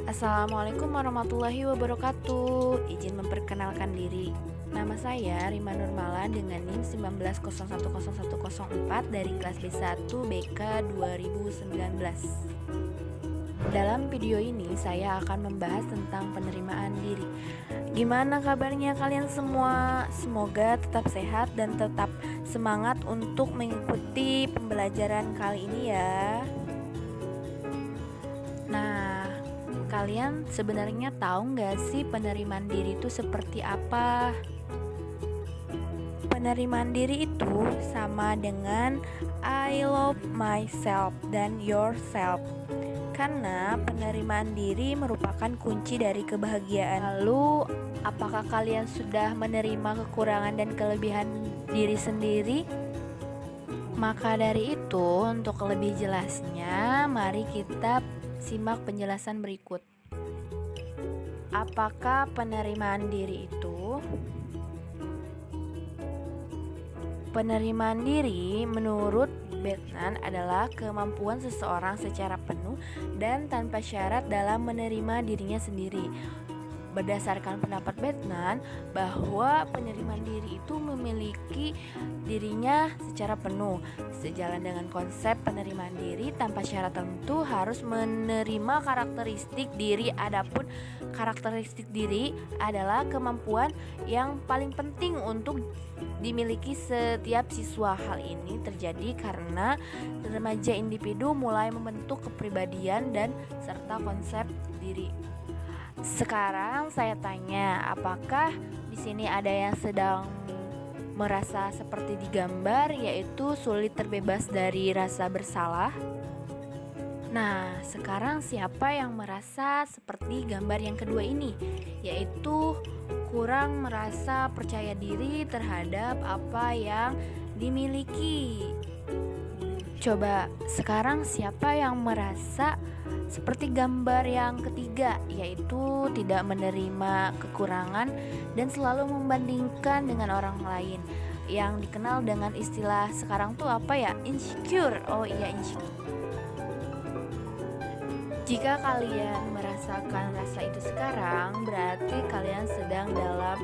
Assalamualaikum warahmatullahi wabarakatuh. Izin memperkenalkan diri. Nama saya Rima Nurmala dengan NIM 19010104 dari kelas B1 BK 2019. Dalam video ini saya akan membahas tentang penerimaan diri. Gimana kabarnya kalian semua? Semoga tetap sehat dan tetap semangat untuk mengikuti pembelajaran kali ini ya. Nah, kalian sebenarnya tahu nggak sih penerimaan diri itu seperti apa? Penerimaan diri itu sama dengan I love myself dan yourself. Karena penerimaan diri merupakan kunci dari kebahagiaan. Lalu, apakah kalian sudah menerima kekurangan dan kelebihan diri sendiri? Maka dari itu, untuk lebih jelasnya, mari kita simak penjelasan berikut. Apakah penerimaan diri itu? Penerimaan diri menurut Batman adalah kemampuan seseorang secara penuh dan tanpa syarat dalam menerima dirinya sendiri. Berdasarkan pendapat Batman bahwa penerimaan diri itu memiliki dirinya secara penuh. Sejalan dengan konsep penerimaan diri tanpa syarat tentu harus menerima karakteristik diri. Adapun karakteristik diri adalah kemampuan yang paling penting untuk dimiliki setiap siswa. Hal ini terjadi karena remaja individu mulai membentuk kepribadian dan serta konsep diri. Sekarang saya tanya, apakah di sini ada yang sedang merasa seperti di gambar, yaitu sulit terbebas dari rasa bersalah? Nah, sekarang siapa yang merasa seperti gambar yang kedua ini, yaitu kurang merasa percaya diri terhadap apa yang dimiliki? Coba sekarang siapa yang merasa seperti gambar yang ketiga, yaitu tidak menerima kekurangan dan selalu membandingkan dengan orang lain, yang dikenal dengan istilah sekarang tuh apa ya? Insecure. Oh iya, insecure. Jika kalian merasakan rasa itu sekarang, berarti kalian sedang dalam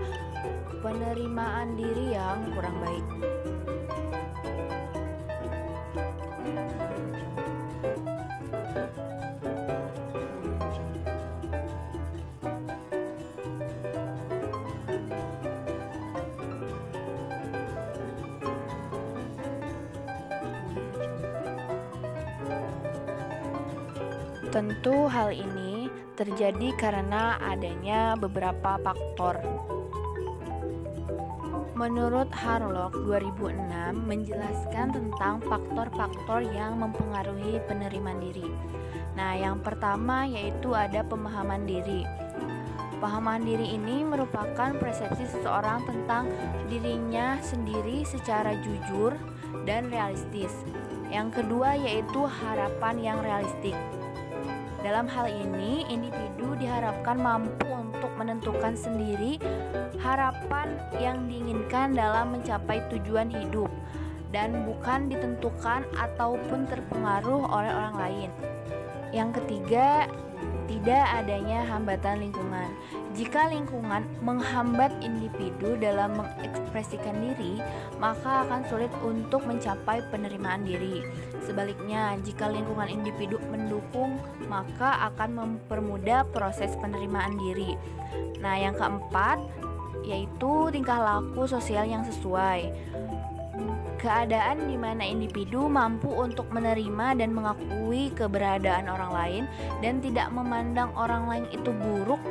penerimaan diri yang kurang baik. Tentu hal ini terjadi karena adanya beberapa faktor. Menurut Harlock 2006 menjelaskan tentang faktor-faktor yang mempengaruhi penerimaan diri. Nah, yang pertama yaitu ada pemahaman diri. Pemahaman diri ini merupakan persepsi seseorang tentang dirinya sendiri secara jujur dan realistis. Yang kedua yaitu harapan yang realistik. Dalam hal ini, individu diharapkan mampu untuk menentukan sendiri harapan yang diinginkan dalam mencapai tujuan hidup dan bukan ditentukan ataupun terpengaruh oleh orang lain. Yang ketiga, tidak adanya hambatan lingkungan. Jika lingkungan menghambat individu dalam mengekspresikan diri, maka akan sulit untuk mencapai penerimaan diri. Sebaliknya, jika lingkungan individu mendukung, maka akan mempermudah proses penerimaan diri. Nah, yang keempat yaitu tingkah laku sosial yang sesuai. Keadaan di mana individu mampu untuk menerima dan mengakui keberadaan orang lain dan tidak memandang orang lain itu buruk,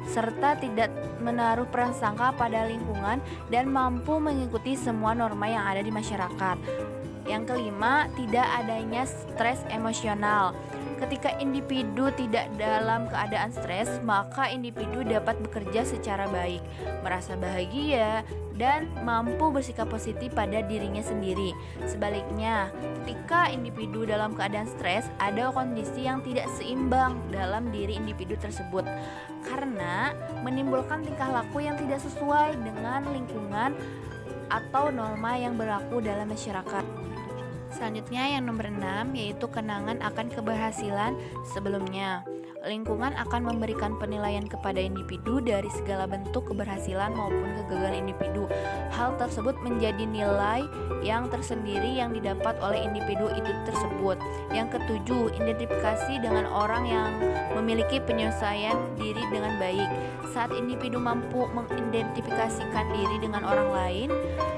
serta tidak menaruh prasangka pada lingkungan dan mampu mengikuti semua norma yang ada di masyarakat. Yang kelima, tidak adanya stres emosional. Ketika individu tidak dalam keadaan stres, maka individu dapat bekerja secara baik, merasa bahagia, dan mampu bersikap positif pada dirinya sendiri. Sebaliknya, ketika individu dalam keadaan stres, ada kondisi yang tidak seimbang dalam diri individu tersebut karena menimbulkan tingkah laku yang tidak sesuai dengan lingkungan atau norma yang berlaku dalam masyarakat. Selanjutnya yang nomor 6 yaitu kenangan akan keberhasilan sebelumnya. Lingkungan akan memberikan penilaian kepada individu dari segala bentuk keberhasilan maupun kegagalan individu. Hal tersebut menjadi nilai yang tersendiri yang didapat oleh individu itu tersebut. Yang ketujuh, identifikasi dengan orang yang memiliki penyelesaian diri dengan baik. Saat individu mampu mengidentifikasikan diri dengan orang lain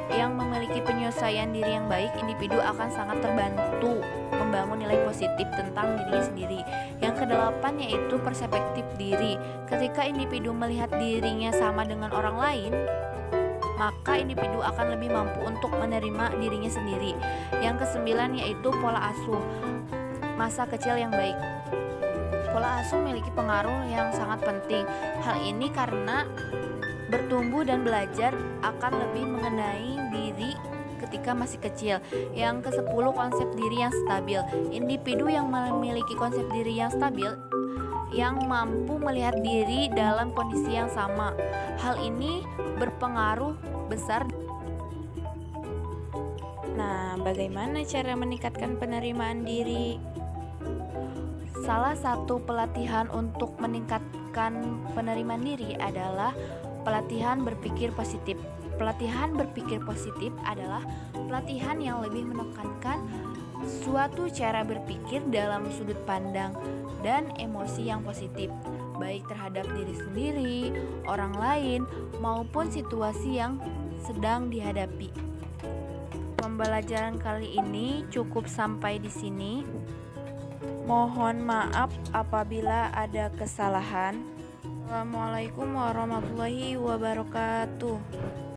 yang memiliki penyelesaian diri yang baik, individu akan sangat terbantu membangun nilai positif tentang dirinya sendiri. Yang kedelapan yaitu perspektif diri. Ketika individu melihat dirinya sama dengan orang lain, maka individu akan lebih mampu untuk menerima dirinya sendiri. Yang kesembilan yaitu pola asuh. Masa kecil yang baik. Pola asuh memiliki pengaruh yang sangat penting. Hal ini karena bertumbuh dan belajar akan lebih mengenai diri ketika masih kecil. Yang ke-10, konsep diri yang stabil. Individu yang memiliki konsep diri yang stabil yang mampu melihat diri dalam kondisi yang sama. Hal ini berpengaruh besar. Nah, bagaimana cara meningkatkan penerimaan diri? Salah satu pelatihan untuk meningkatkan penerimaan diri adalah pelatihan berpikir positif. Pelatihan berpikir positif adalah pelatihan yang lebih menekankan suatu cara berpikir dalam sudut pandang dan emosi yang positif, baik terhadap diri sendiri, orang lain, maupun situasi yang sedang dihadapi. Pembelajaran kali ini cukup sampai di sini. Mohon maaf apabila ada kesalahan. Assalamualaikum warahmatullahi wabarakatuh.